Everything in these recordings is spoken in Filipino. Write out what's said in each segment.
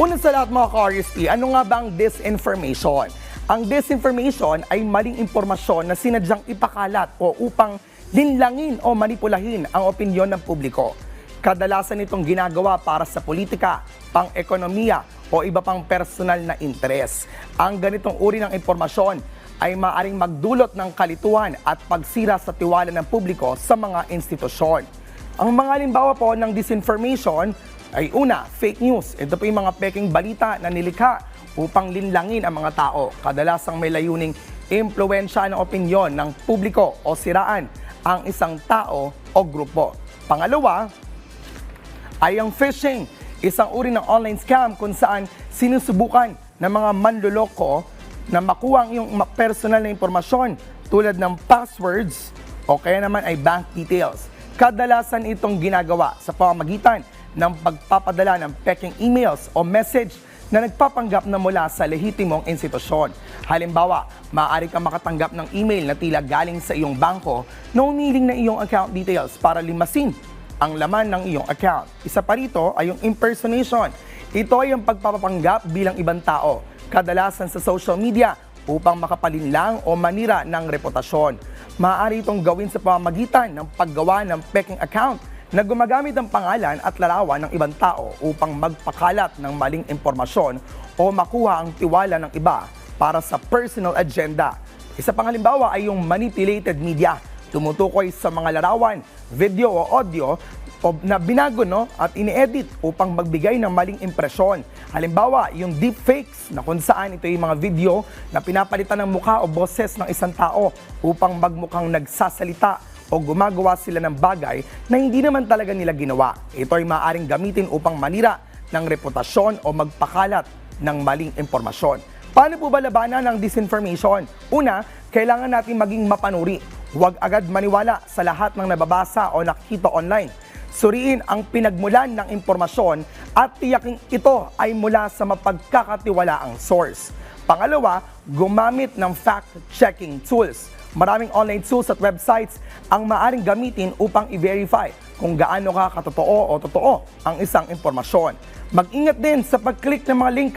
Una sa lahat mga ka-RSP, ano nga ba ang disinformation? Ang disinformation ay maling impormasyon na sinadyang ipakalat o upang linlangin o manipulahin ang opinyon ng publiko. Kadalasan itong ginagawa para sa politika, pang-ekonomiya o iba pang personal na interes. Ang ganitong uri ng impormasyon ay maaaring magdulot ng kalituhan at pagsira sa tiwala ng publiko sa mga institusyon. Ang mga halimbawa po ng disinformation ay una, fake news. Ito po yung mga peking balita na nilikha upang linlangin ang mga tao. Kadalasang may layuning impluwensya ng opinyon ng publiko o siraan ang isang tao o grupo. Pangalawa ay ang phishing, isang uri ng online scam kung saan sinusubukan ng mga manloloko na makuha ang iyong personal na impormasyon tulad ng passwords o kaya naman ay bank details. Kadalasan itong ginagawa sa pamamagitan ng pagpapadala ng peking emails o message na nagpapanggap na mula sa lehitimong institusyon. Halimbawa, maaari kang makatanggap ng email na tila galing sa iyong bangko na umiling na iyong account details para limasin ang laman ng iyong account. Isa pa rito ay yung impersonation. Ito ay ang pagpapapanggap bilang ibang tao, kadalasan sa social media upang makapalinlang o manira ng reputasyon. Maaari itong gawin sa pamamagitan ng paggawa ng peking account na gumagamit ng pangalan at larawan ng ibang tao upang magpakalat ng maling impormasyon o makuha ang tiwala ng iba para sa personal agenda. Isa pang halimbawa ay yung manipulated media. Tumutukoy sa mga larawan, video o audio na binago at ini-edit upang magbigay ng maling impresyon. Halimbawa, yung deepfakes na kung saan ito yung mga video na pinapalitan ng mukha o boses ng isang tao upang magmukhang nagsasalita o gumagawa sila ng bagay na hindi naman talaga nila ginawa. Ito ay maaaring gamitin upang manira ng reputasyon o magpakalat ng maling impormasyon. Paano po ba labanan ng disinformation? Una, kailangan natin maging mapanuri. Huwag agad maniwala sa lahat ng nababasa o nakikita online. Suriin ang pinagmulan ng impormasyon at tiyaking ito ay mula sa mapagkakatiwalaang source. Pangalawa, gumamit ng fact-checking tools. Maraming online tools at websites ang maaring gamitin upang i-verify kung gaano ka katotoo o totoo ang isang impormasyon. Mag-ingat din sa pag-click ng mga link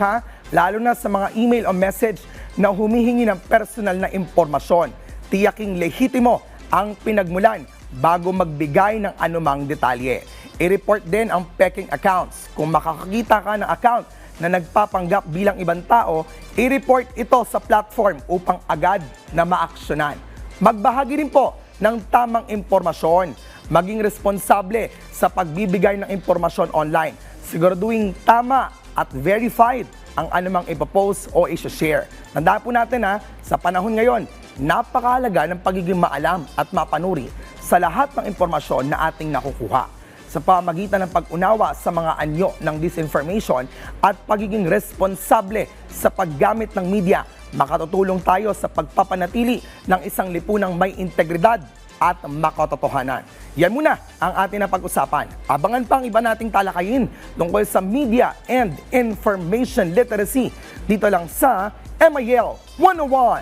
lalo na sa mga email o message na humihingi ng personal na impormasyon. Tiyaking lehitimo ang pinagmulan bago magbigay ng anumang detalye. I-report din ang peking accounts. Kung makakakita ka ng account na nagpapanggap bilang ibang tao, i-report ito sa platform upang agad na maaksyonan. Magbahagi rin po ng tamang impormasyon. Maging responsable sa pagbibigay ng impormasyon online. Siguraduhin tama at verified ang anumang ipopost o i-share. Tandaan po natin sa panahon ngayon, napakahalaga ng pagiging maalam at mapanuri sa lahat ng impormasyon na ating nakukuha. Sa pamagitan ng pag-unawa sa mga anyo ng disinformation at pagiging responsable sa paggamit ng media, makatutulong tayo sa pagpapanatili ng isang lipunang may integridad at makatotohanan. Yan muna ang ating napag-usapan. Abangan pang iba nating talakayin tungkol sa media and information literacy dito lang sa MIL 101.